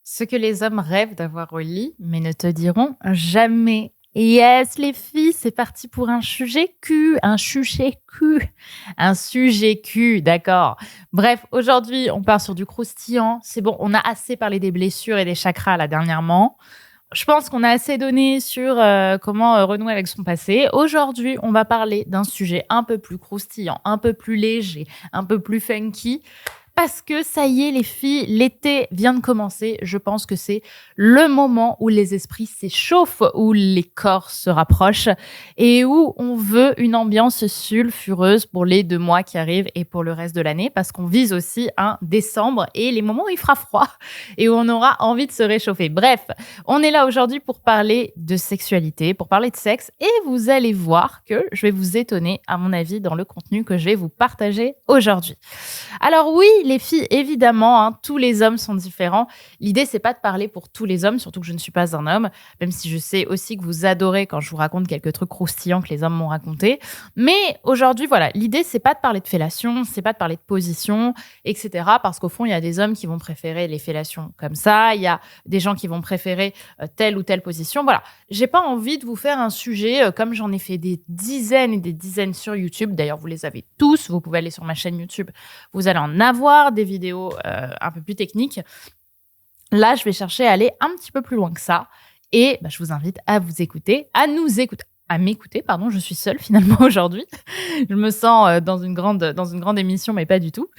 Ce que les hommes rêvent d'avoir au lit, mais ne te diront jamais. Yes, les filles, c'est parti pour un sujet cul, un sujet cul, d'accord. Bref, aujourd'hui, on part sur du croustillant. C'est bon, on a assez parlé des blessures et des chakras là dernièrement. Je pense qu'on a assez donné sur comment renouer avec son passé. Aujourd'hui, on va parler d'un sujet un peu plus croustillant, un peu plus léger, un peu plus funky. Parce que ça y est, les filles, l'été vient de commencer. Je pense que c'est le moment où les esprits s'échauffent, où les corps se rapprochent et où on veut une ambiance sulfureuse pour les 2 mois qui arrivent et pour le reste de l'année, parce qu'on vise aussi un décembre et les moments où il fera froid et où on aura envie de se réchauffer. Bref, on est là aujourd'hui pour parler de sexualité, pour parler de sexe, et vous allez voir que je vais vous étonner, à mon avis, dans le contenu que je vais vous partager aujourd'hui. Alors oui, les filles, évidemment, tous les hommes sont différents. L'idée, c'est pas de parler pour tous les hommes, surtout que je ne suis pas un homme, même si je sais aussi que vous adorez quand je vous raconte quelques trucs croustillants que les hommes m'ont racontés. Mais aujourd'hui, voilà, l'idée, c'est pas de parler de fellation, c'est pas de parler de position, etc. Parce qu'au fond, il y a des hommes qui vont préférer les fellations comme ça, il y a des gens qui vont préférer telle ou telle position. Voilà, j'ai pas envie de vous faire un sujet comme j'en ai fait des dizaines et des dizaines sur YouTube. D'ailleurs, vous les avez tous, vous pouvez aller sur ma chaîne YouTube. Vous allez en avoir des vidéos un peu plus techniques. Là, je vais chercher à aller un petit peu plus loin que ça. Et je vous invite à vous écouter, à nous écouter. À m'écouter, pardon, je suis seule finalement aujourd'hui. Je me sens dans une grande émission, mais pas du tout.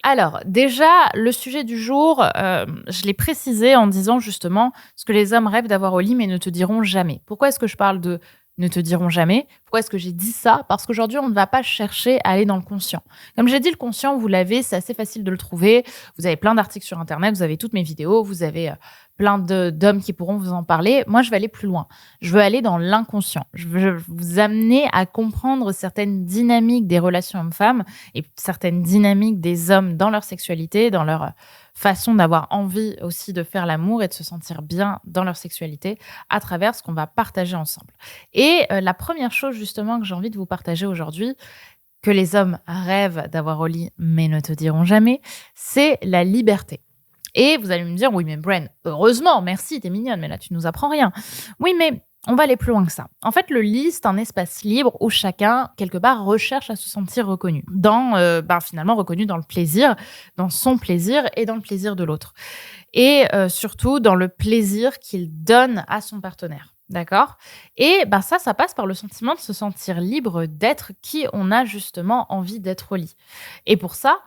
Alors, déjà, le sujet du jour, je l'ai précisé en disant justement ce que les hommes rêvent d'avoir au lit, mais ne te diront jamais. Pourquoi est-ce que je parle de ne te diront jamais? Pourquoi est-ce que j'ai dit ça? Parce qu'aujourd'hui, on ne va pas chercher à aller dans le conscient. Comme j'ai dit, le conscient, vous l'avez, c'est assez facile de le trouver. Vous avez plein d'articles sur Internet, vous avez toutes mes vidéos, vous avez plein d'hommes qui pourront vous en parler. Moi, je vais aller plus loin. Je veux aller dans l'inconscient. Je veux vous amener à comprendre certaines dynamiques des relations hommes-femmes et certaines dynamiques des hommes dans leur sexualité, dans leur façon d'avoir envie aussi de faire l'amour et de se sentir bien dans leur sexualité à travers ce qu'on va partager ensemble. Et la première chose justement que j'ai envie de vous partager aujourd'hui, que les hommes rêvent d'avoir au lit mais ne te diront jamais, c'est la liberté. Et vous allez me dire, oui mais Bren, heureusement, merci, t'es mignonne, mais là tu nous apprends rien. Oui mais on va aller plus loin que ça. En fait, le lit, c'est un espace libre où chacun, quelque part, recherche à se sentir reconnu. Finalement, reconnu dans le plaisir, dans son plaisir et dans le plaisir de l'autre. Et surtout, dans le plaisir qu'il donne à son partenaire. D'accord? Et ça passe par le sentiment de se sentir libre d'être qui on a justement envie d'être au lit. Et pour ça,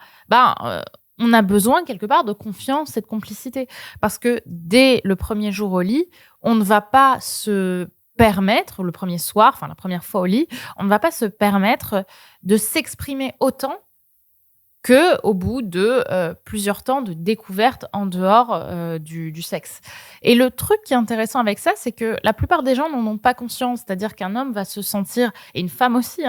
on a besoin quelque part de confiance et de complicité. Parce que dès le premier jour au lit, on ne va pas se permettre, le premier soir, la première fois au lit, on ne va pas se permettre de s'exprimer autant qu'au bout de plusieurs temps de découverte en dehors du sexe. Et le truc qui est intéressant avec ça, c'est que la plupart des gens n'en ont pas conscience. C'est-à-dire qu'un homme va se sentir, et une femme aussi,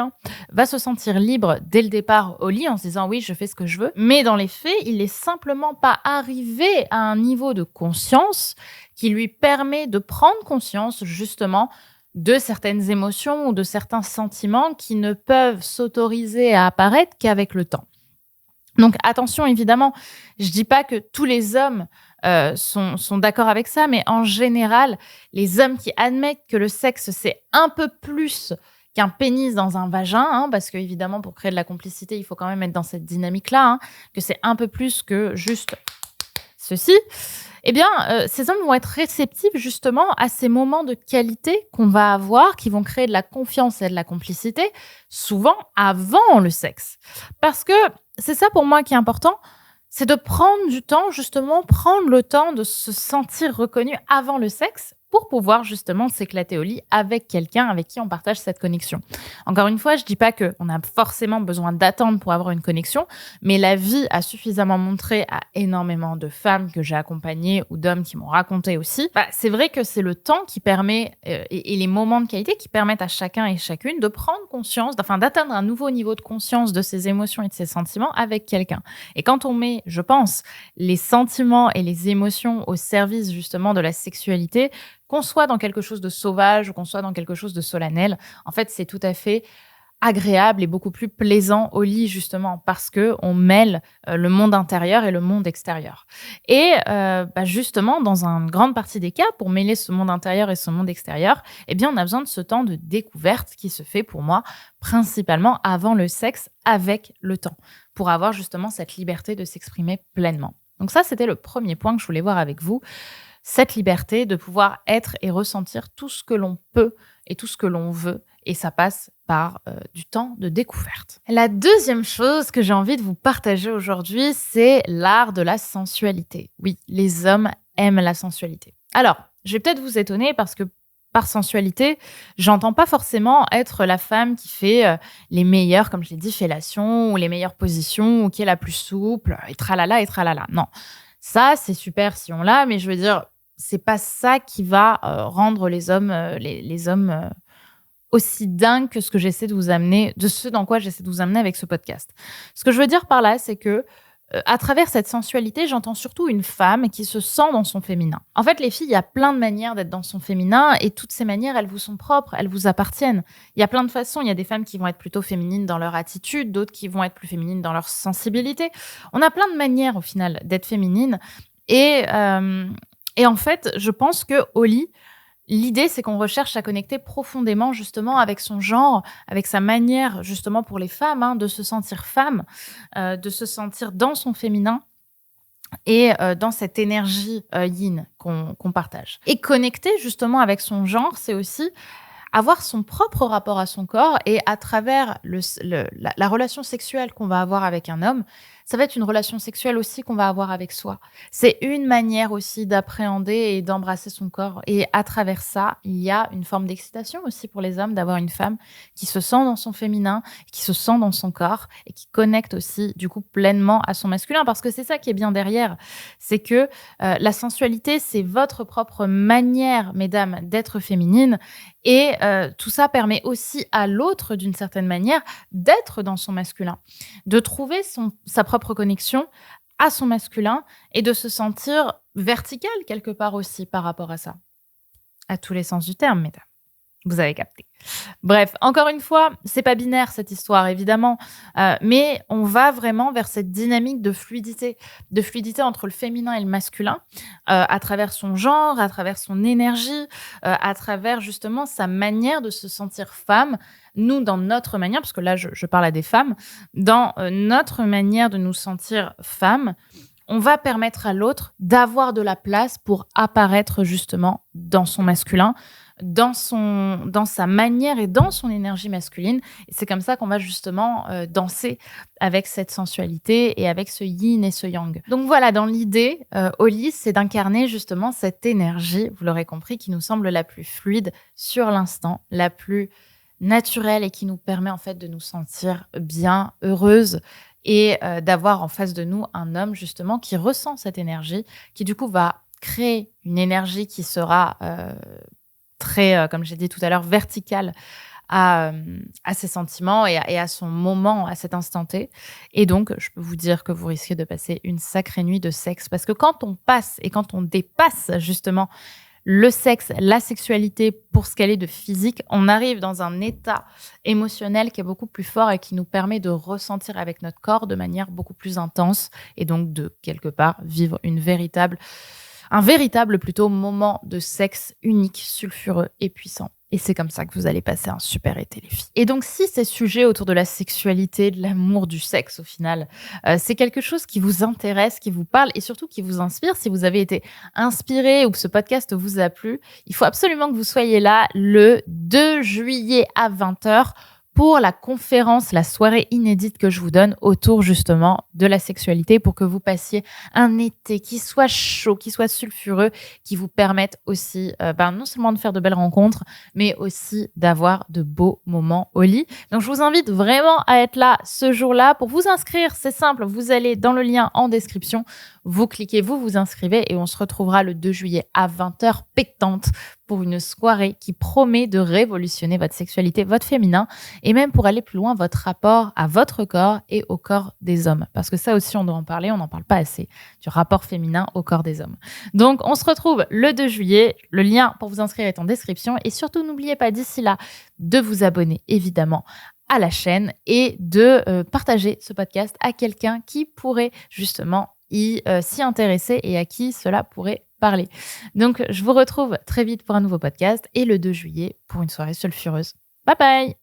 va se sentir libre dès le départ au lit en se disant « oui, je fais ce que je veux ». Mais dans les faits, il n'est simplement pas arrivé à un niveau de conscience qui lui permet de prendre conscience justement de certaines émotions ou de certains sentiments qui ne peuvent s'autoriser à apparaître qu'avec le temps. Donc attention, évidemment, je dis pas que tous les hommes sont d'accord avec ça, mais en général, les hommes qui admettent que le sexe, c'est un peu plus qu'un pénis dans un vagin, parce que évidemment, pour créer de la complicité, il faut quand même être dans cette dynamique-là, que c'est un peu plus que juste ceci. Ces hommes vont être réceptifs justement à ces moments de qualité qu'on va avoir, qui vont créer de la confiance et de la complicité, souvent avant le sexe. Parce que c'est ça pour moi qui est important, c'est de prendre du temps, justement, prendre le temps de se sentir reconnu avant le sexe pour pouvoir justement s'éclater au lit avec quelqu'un avec qui on partage cette connexion. Encore une fois, je dis pas qu'on a forcément besoin d'attendre pour avoir une connexion, mais la vie a suffisamment montré à énormément de femmes que j'ai accompagnées ou d'hommes qui m'ont raconté aussi. C'est vrai que c'est le temps qui permet et les moments de qualité qui permettent à chacun et chacune de prendre conscience, d'atteindre un nouveau niveau de conscience de ses émotions et de ses sentiments avec quelqu'un. Et quand on met, je pense, les sentiments et les émotions au service justement de la sexualité, qu'on soit dans quelque chose de sauvage ou qu'on soit dans quelque chose de solennel, en fait, c'est tout à fait agréable et beaucoup plus plaisant au lit, justement, parce qu'on mêle le monde intérieur et le monde extérieur. Et justement, dans une grande partie des cas, pour mêler ce monde intérieur et ce monde extérieur, eh bien, on a besoin de ce temps de découverte qui se fait pour moi principalement avant le sexe, avec le temps, pour avoir justement cette liberté de s'exprimer pleinement. Donc ça, c'était le premier point que je voulais voir avec vous, cette liberté de pouvoir être et ressentir tout ce que l'on peut et tout ce que l'on veut. Et ça passe par du temps de découverte. La deuxième chose que j'ai envie de vous partager aujourd'hui, c'est l'art de la sensualité. Oui, les hommes aiment la sensualité. Alors, je vais peut-être vous étonner parce que par sensualité, j'entends pas forcément être la femme qui fait les meilleures, comme je l'ai dit, fellations ou les meilleures positions ou qui est la plus souple et tralala et tralala. Non, ça c'est super si on l'a, mais je veux dire, c'est pas ça qui va rendre les hommes, les hommes aussi dingues que ce que j'essaie de vous amener, de ce dans quoi j'essaie de vous amener avec ce podcast. Ce que je veux dire par là, c'est que à travers cette sensualité, j'entends surtout une femme qui se sent dans son féminin. En fait, les filles, il y a plein de manières d'être dans son féminin et toutes ces manières, elles vous sont propres, elles vous appartiennent. Il y a plein de façons. Il y a des femmes qui vont être plutôt féminines dans leur attitude, d'autres qui vont être plus féminines dans leur sensibilité. On a plein de manières, au final, d'être féminine. Et en fait, je pense qu'au lit, l'idée, c'est qu'on recherche à connecter profondément justement avec son genre, avec sa manière justement pour les femmes de se sentir femme, de se sentir dans son féminin et dans cette énergie yin qu'on partage. Et connecter justement avec son genre, c'est aussi avoir son propre rapport à son corps et à travers la relation sexuelle qu'on va avoir avec un homme, ça va être une relation sexuelle aussi qu'on va avoir avec soi. C'est une manière aussi d'appréhender et d'embrasser son corps. Et à travers ça, il y a une forme d'excitation aussi pour les hommes d'avoir une femme qui se sent dans son féminin, qui se sent dans son corps et qui connecte aussi du coup pleinement à son masculin. Parce que c'est ça qui est bien derrière. C'est que la sensualité, c'est votre propre manière, mesdames, d'être féminine. Et tout ça permet aussi à l'autre, d'une certaine manière, d'être dans son masculin, de trouver sa propre connexion à son masculin et de se sentir vertical quelque part aussi par rapport à ça. À tous les sens du terme, mesdames. Vous avez capté. Bref, encore une fois, c'est pas binaire cette histoire, évidemment, mais on va vraiment vers cette dynamique de fluidité entre le féminin et le masculin, à travers son genre, à travers son énergie, à travers justement sa manière de se sentir femme. Nous, dans notre manière, parce que là, je parle à des femmes, dans notre manière de nous sentir femme, on va permettre à l'autre d'avoir de la place pour apparaître justement dans son masculin, dans sa manière et dans son énergie masculine. Et c'est comme ça qu'on va justement danser avec cette sensualité et avec ce yin et ce yang. Donc voilà, dans l'idée, au lit, c'est d'incarner justement cette énergie, vous l'aurez compris, qui nous semble la plus fluide sur l'instant, la plus naturelle et qui nous permet en fait de nous sentir bien, heureuse et d'avoir en face de nous un homme justement qui ressent cette énergie, qui du coup va créer une énergie qui sera très, comme j'ai dit tout à l'heure, verticale à ses sentiments et à son moment, à cet instant T. Et donc, je peux vous dire que vous risquez de passer une sacrée nuit de sexe. Parce que quand on passe et quand on dépasse justement le sexe, la sexualité pour ce qu'elle est de physique, on arrive dans un état émotionnel qui est beaucoup plus fort et qui nous permet de ressentir avec notre corps de manière beaucoup plus intense et donc de, quelque part, vivre un véritable plutôt moment de sexe unique, sulfureux et puissant. Et c'est comme ça que vous allez passer un super été, les filles. Et donc, si ces sujets autour de la sexualité, de l'amour, du sexe, au final, c'est quelque chose qui vous intéresse, qui vous parle et surtout qui vous inspire, si vous avez été inspiré ou que ce podcast vous a plu, il faut absolument que vous soyez là le 2 juillet à 20h pour la conférence, la soirée inédite que je vous donne autour justement de la sexualité pour que vous passiez un été qui soit chaud, qui soit sulfureux, qui vous permette aussi non seulement de faire de belles rencontres, mais aussi d'avoir de beaux moments au lit. Donc je vous invite vraiment à être là ce jour-là. Pour vous inscrire, c'est simple, vous allez dans le lien en description, vous cliquez, vous vous inscrivez et on se retrouvera le 2 juillet à 20h pétante pour une soirée qui promet de révolutionner votre sexualité, votre féminin et même pour aller plus loin, votre rapport à votre corps et au corps des hommes. Parce que ça aussi, on doit en parler, on n'en parle pas assez, du rapport féminin au corps des hommes. Donc, on se retrouve le 2 juillet. Le lien pour vous inscrire est en description. Et surtout, n'oubliez pas d'ici là de vous abonner, évidemment, à la chaîne et de partager ce podcast à quelqu'un qui pourrait justement s'y intéresser et à qui cela pourrait parler. Donc, je vous retrouve très vite pour un nouveau podcast et le 2 juillet pour une soirée sulfureuse. Bye bye!